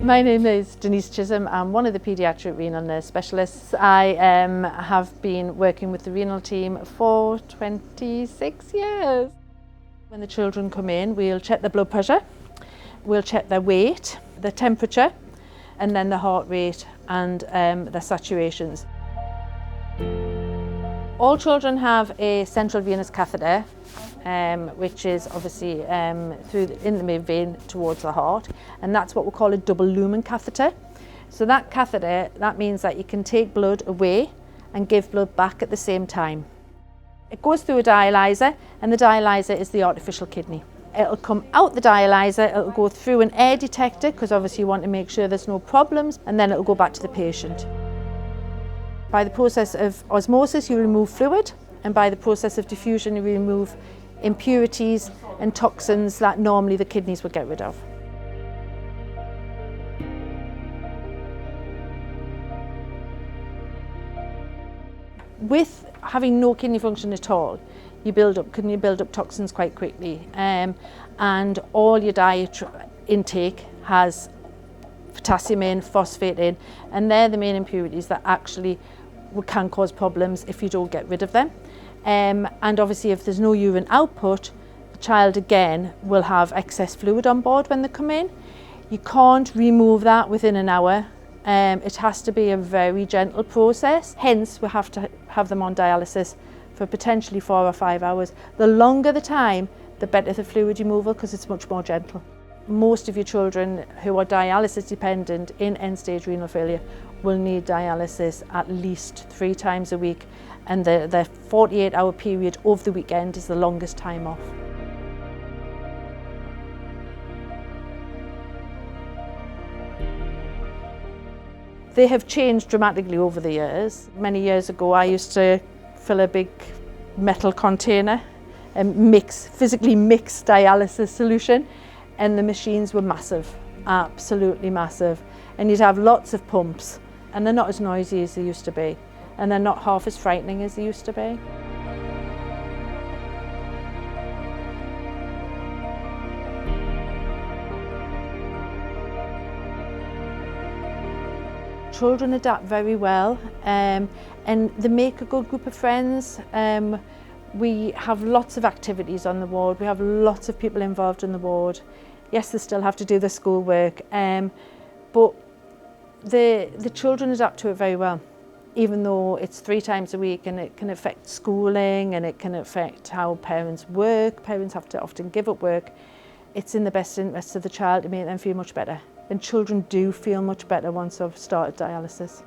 My name is Denise Chisholm. I'm one of the Paediatric Renal Nurse Specialists. I have been working with the renal team for 26 years. When the children come in, we'll check their blood pressure, we'll check their weight, their temperature, and then their heart rate and their saturations. All children have a central venous catheter, which is obviously in the main vein towards the heart, and that's what we call a double lumen catheter. So that catheter, that means that you can take blood away and give blood back at the same time. It goes through a dialyzer, and the dialyzer is the artificial kidney. It'll come out the dialyzer, it'll go through an air detector, because obviously you want to make sure there's no problems, and then it'll go back to the patient. By the process of osmosis, you remove fluid, and by the process of diffusion, you remove impurities and toxins that normally the kidneys would get rid of. With having no kidney function at all, you build up toxins quite quickly, and all your diet intake has potassium in, phosphate in, and they're the main impurities that actually can cause problems if you don't get rid of them. And obviously if there's no urine output, the child again will have excess fluid on board when they come in. You can't remove that within an hour. It has to be a very gentle process. Hence we have to have them on dialysis for potentially 4 or 5 hours. The longer the time, the better the fluid removal, because it's much more gentle. Most of your children who are dialysis dependent in end-stage renal failure will need dialysis at least 3 times a week, and the 48-hour period of the weekend is the longest time off. They have changed dramatically over the years. Many years ago I used to fill a big metal container and physically mix dialysis solution, and the machines were massive, absolutely massive. And you'd have lots of pumps, and they're not as noisy as they used to be, and they're not half as frightening as they used to be. Children adapt very well, and they make a good group of friends. We have lots of activities on the ward. We have lots of people involved in the ward. Yes, they still have to do their schoolwork, but the children adapt to it very well, even though it's 3 times a week, and it can affect schooling and it can affect how parents work. Parents have to often give up work. It's in the best interest of the child to make them feel much better. And children do feel much better once they've started dialysis.